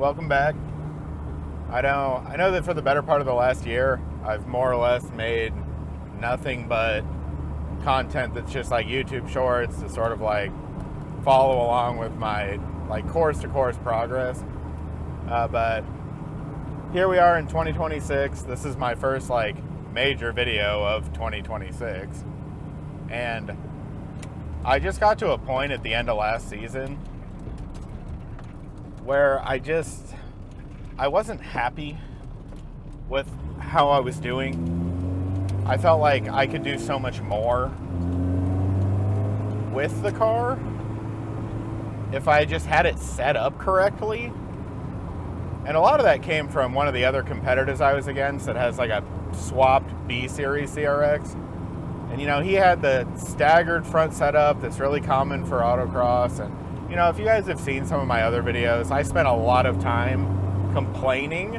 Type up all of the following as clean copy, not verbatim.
welcome back. I know that for the better part of the last year, I've more or less made nothing but content that's just like YouTube shorts to sort of like follow along with my like course to course progress. But here we are in 2026. This is my first like major video of 2026. And I just got to a point at the end of last season where I wasn't happy with how I was doing. I felt like I could do so much more with the car if I just had it set up correctly. And a lot of that came from one of the other competitors I was against that has like a swapped B series CRX. And you know, he had the staggered front setup that's really common for autocross. And you know, if you guys have seen some of my other videos, I spent a lot of time complaining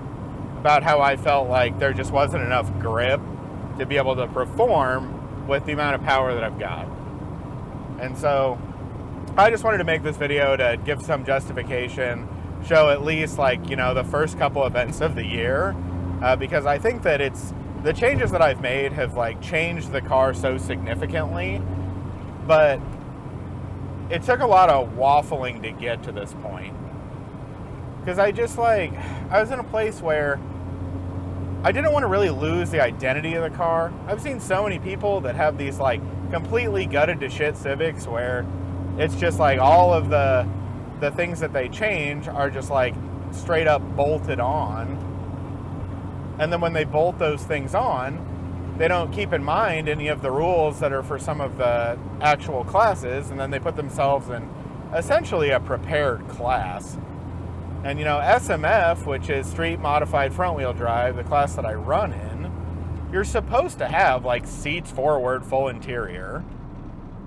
about how I felt like there just wasn't enough grip to be able to perform with the amount of power that I've got. And so I just wanted to make this video to give some justification, show at least like, you know, the first couple events of the year, because I think that the changes that I've made have like changed the car so significantly, but it took a lot of waffling to get to this point. Because I was in a place where I didn't want to really lose the identity of the car. I've seen so many people that have these like completely gutted to shit Civics where it's just like all of the things that they change are just like straight up bolted on. And then when they bolt those things on, they don't keep in mind any of the rules that are for some of the actual classes, and then they put themselves in essentially a prepared class. And you know, SMF, which is street modified front wheel drive, the class that I run in, you're supposed to have like seats forward, full interior,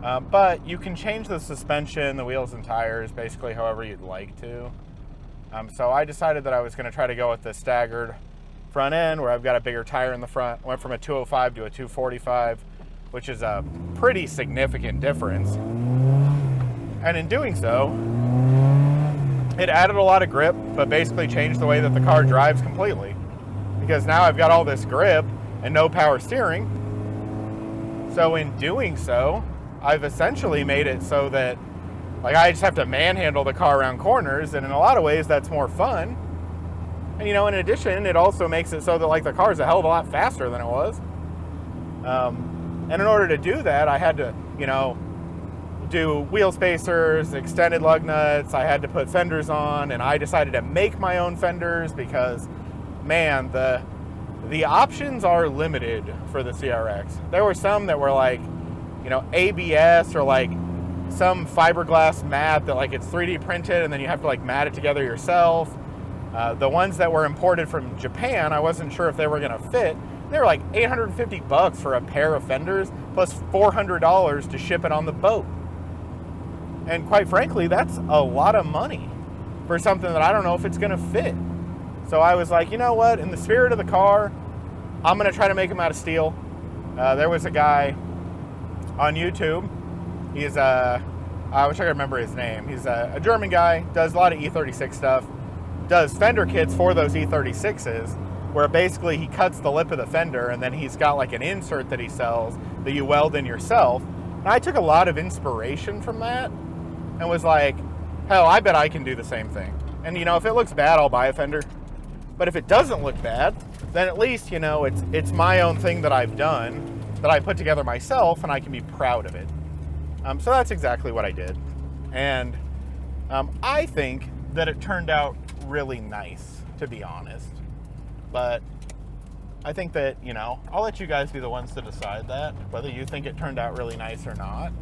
but you can change the suspension, the wheels and tires, basically however you'd like to. So I decided that I was going to try to go with the staggered front end, where I've got a bigger tire in the front. Went from a 205 to a 245, which is a pretty significant difference. And in doing so, it added a lot of grip, but basically changed the way that the car drives completely. Because now I've got all this grip and no power steering. So in doing so, I've essentially made it so that like I just have to manhandle the car around corners, and in a lot of ways that's more fun. And you know, in addition, it also makes it so that like the car is a hell of a lot faster than it was. And in order to do that, I had to, you know, do wheel spacers, extended lug nuts. I had to put fenders on, and I decided to make my own fenders because, man, the options are limited for the CRX. There were some that were like, you know, ABS or like some fiberglass mat that like it's 3D printed, and then you have to like mat it together yourself. The ones that were imported from Japan, I wasn't sure if they were gonna fit. They were like $850 for a pair of fenders, plus $400 to ship it on the boat. And quite frankly, that's a lot of money for something that I don't know if it's gonna fit. So I was like, you know what? In the spirit of the car, I'm gonna try to make them out of steel. There was a guy on YouTube. He's I wish I could remember his name. He's a German guy, does a lot of E36 stuff. Does fender kits for those E36s, where basically he cuts the lip of the fender and then he's got like an insert that he sells that you weld in yourself. And I took a lot of inspiration from that and was like, hell, I bet I can do the same thing. And you know, if it looks bad, I'll buy a fender. But if it doesn't look bad, then at least, you know, it's my own thing that I've done, that I put together myself, and I can be proud of it. So that's exactly what I did. And I think that it turned out really nice, to be honest. But I think that, you know, I'll let you guys be the ones to decide that, whether you think it turned out really nice or not.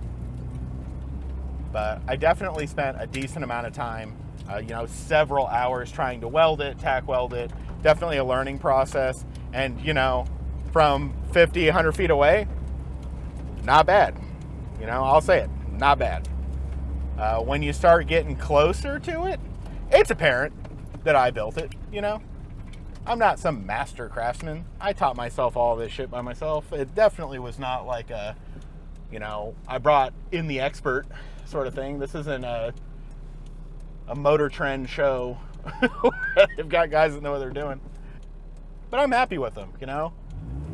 But I definitely spent a decent amount of time, you know, several hours trying to weld it, tack weld it. Definitely a learning process. And, you know, from 50, 100 feet away, not bad. You know, I'll say it, not bad. When you start getting closer to it, it's apparent that I built it, you know. I'm not some master craftsman. I taught myself all this shit by myself. It definitely was not like a, you know, I brought in the expert sort of thing. This isn't a Motor Trend show They've got guys that know what they're doing. But I'm happy with them, you know?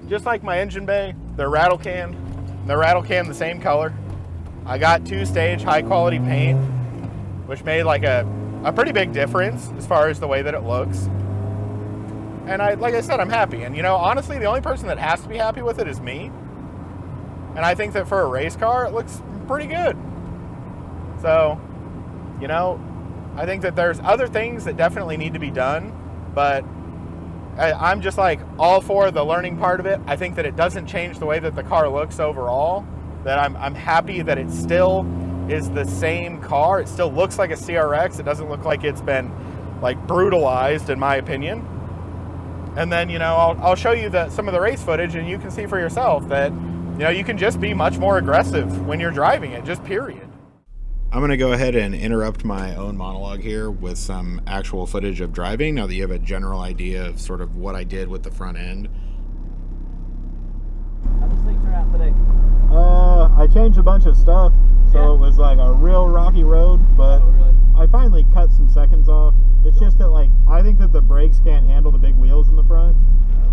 Just like my engine bay, they're rattle canned. They're rattle canned the same color. I got 2-stage high quality paint, which made like a pretty big difference as far as the way that it looks. And like I said, I'm happy. And you know, honestly, the only person that has to be happy with it is me. And I think that for a race car, it looks pretty good. So, you know, I think that there's other things that definitely need to be done, but I'm just like all for the learning part of it. I think that it doesn't change the way that the car looks overall, that I'm happy that it still is the same car. It still looks like a CRX. It doesn't look like it's been like brutalized, in my opinion. And then, you know, I'll show you some of the race footage, and you can see for yourself that, you know, you can just be much more aggressive when you're driving it, just period. I'm going to go ahead and interrupt my own monologue here with some actual footage of driving, now that you have a general idea of sort of what I did with the front end. How does things turn out today? I changed a bunch of stuff, so it was like a real rocky road, but really? I finally cut some seconds off. It's just that, like, I think that the brakes can't handle the big wheels in the front.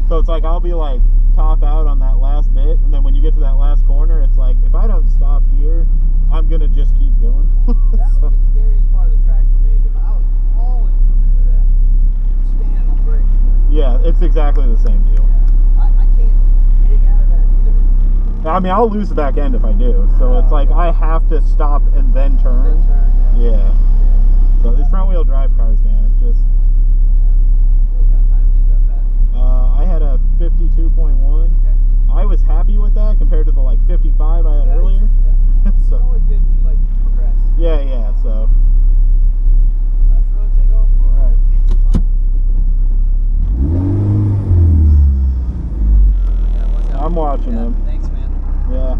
So it's like I'll be like top out on that last bit, and then when you get to that last corner, it's like, if I don't stop here, I'm gonna just keep going. That was the scariest part of the track for me, because I was always coming into that standing on brakes. Yeah, it's exactly the same deal. Yeah. I can't dig out of that either. I mean, I'll lose the back end if I do, so it's like I have to stop and then turn. Yeah. So these front wheel drive cars, man, it's just... What kind of time did you end up at? I had a 52.1. Okay. I was happy with that compared to the like 55 I had earlier. Yeah. So, It's always good to like progress. yeah, so. Last road, take off. Alright. I'm watching them. Thanks, man. Yeah.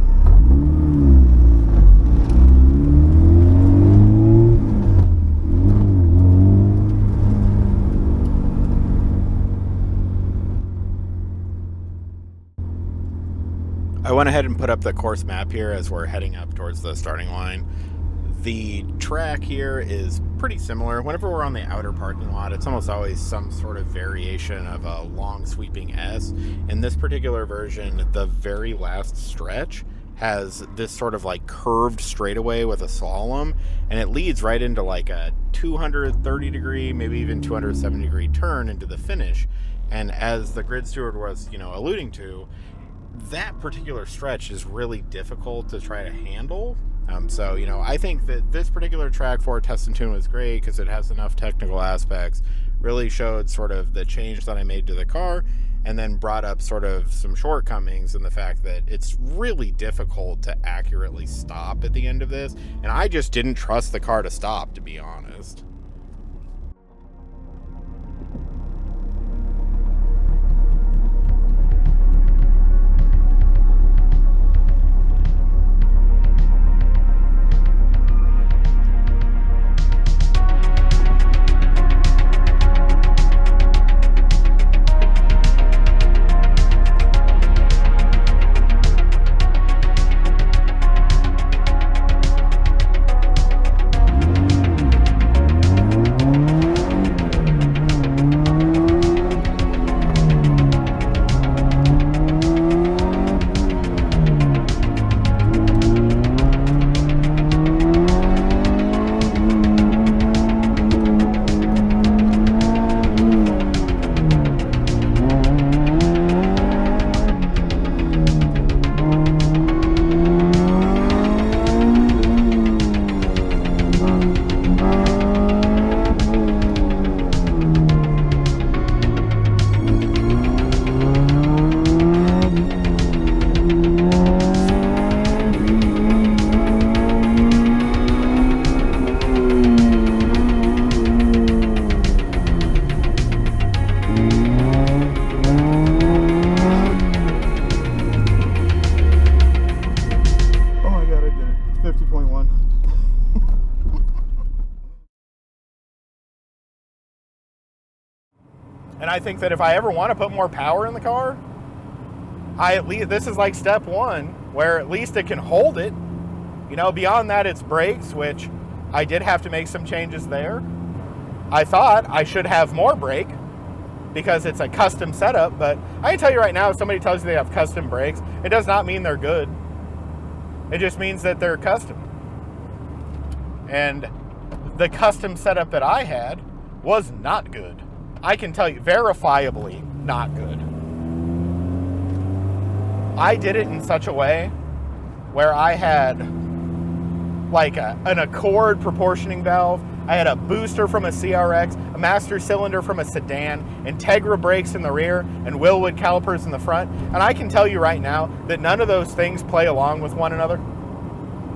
I went ahead and put up the course map here as we're heading up towards the starting line. The track here is pretty similar. Whenever we're on the outer parking lot, it's almost always some sort of variation of a long sweeping S. In this particular version, the very last stretch has this sort of like curved straightaway with a slalom, and it leads right into like a 230 degree, maybe even 270 degree turn into the finish. And as the grid steward was, you know, alluding to, that particular stretch is really difficult to try to handle. So, you know, I think that this particular track for Test and Tune was great because it has enough technical aspects, really showed sort of the change that I made to the car, and then brought up sort of some shortcomings in the fact that it's really difficult to accurately stop at the end of this. And I just didn't trust the car to stop, to be honest. And I think that if I ever want to put more power in the car, at least this is like step one, where at least it can hold it. You know, beyond that, it's brakes, which I did have to make some changes there. I thought I should have more brake because it's a custom setup, but I can tell you right now, if somebody tells you they have custom brakes, it does not mean they're good. It just means that they're custom. And the custom setup that I had was not good. I can tell you, verifiably not good. I did it in such a way where I had like an Accord proportioning valve, I had a booster from a CRX, a master cylinder from a sedan, Integra brakes in the rear, and Willwood calipers in the front. And I can tell you right now that none of those things play along with one another.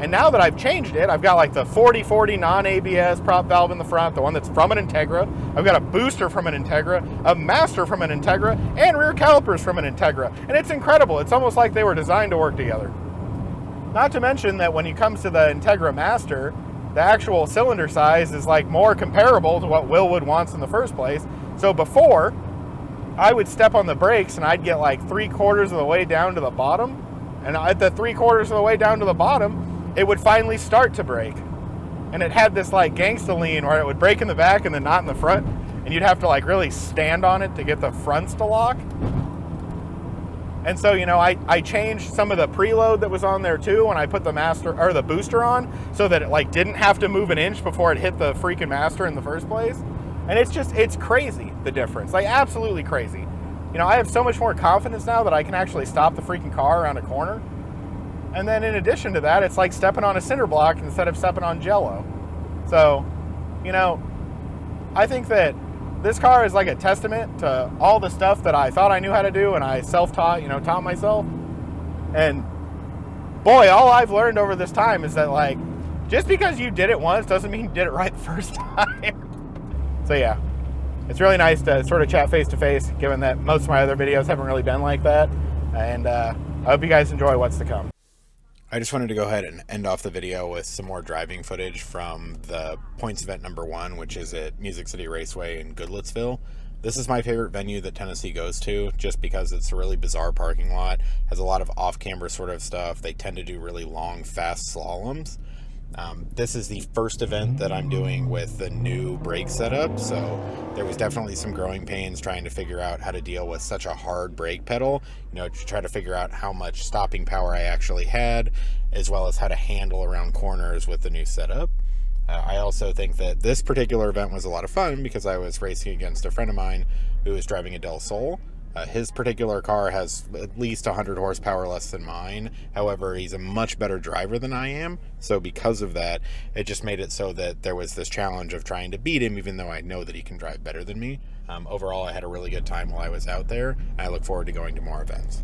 And now that I've changed it, I've got like the 40/40 non-ABS prop valve in the front, the one that's from an Integra. I've got a booster from an Integra, a master from an Integra, and rear calipers from an Integra. And it's incredible. It's almost like they were designed to work together. Not to mention that when it comes to the Integra Master, the actual cylinder size is like more comparable to what Willwood wants in the first place. So before, I would step on the brakes and I'd get like 3/4 of the way down to the bottom. And at the 3/4 of the way down to the bottom, it would finally start to brake. And it had this like gangsta lean where it would brake in the back and then not in the front. And you'd have to like really stand on it to get the fronts to lock. And so, you know, I changed some of the preload that was on there too when I put the master or the booster on, so that it like didn't have to move an inch before it hit the freaking master in the first place. And it's crazy, the difference, like absolutely crazy. You know, I have so much more confidence now that I can actually stop the freaking car around a corner. And then in addition to that, it's like stepping on a cinder block instead of stepping on Jello. So, you know, I think that this car is like a testament to all the stuff that I thought I knew how to do and I self-taught, you know, taught myself. And boy, all I've learned over this time is that like, just because you did it once doesn't mean you did it right the first time. So yeah, it's really nice to sort of chat face to face, given that most of my other videos haven't really been like that. And I hope you guys enjoy what's to come. I just wanted to go ahead and end off the video with some more driving footage from the points event number 1, which is at Music City Raceway in Goodlettsville. This is my favorite venue that Tennessee goes to, just because it's a really bizarre parking lot, has a lot of off-camber sort of stuff. They tend to do really long, fast slaloms. This is the first event that I'm doing with the new brake setup, so there was definitely some growing pains trying to figure out how to deal with such a hard brake pedal, you know, to try to figure out how much stopping power I actually had, as well as how to handle around corners with the new setup. I also think that this particular event was a lot of fun because I was racing against a friend of mine who was driving a Del Sol. His particular car has at least 100 horsepower less than mine. However, he's a much better driver than I am. So because of that, it just made it so that there was this challenge of trying to beat him, even though I know that he can drive better than me. Overall, I had a really good time while I was out there. And I look forward to going to more events.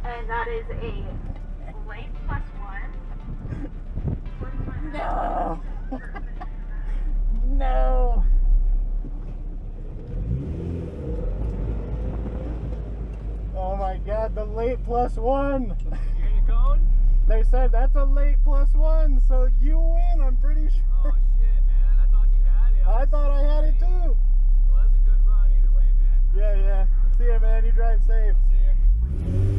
And that is a lane +1. No. No. Oh my God, the late +1. You get your cone? They said that's a late +1, so you win, I'm pretty sure. Oh shit, man. I thought you had it. I thought I had it too. Well, that's a good run either way, man. Yeah, yeah. See ya, man. You drive safe. See ya.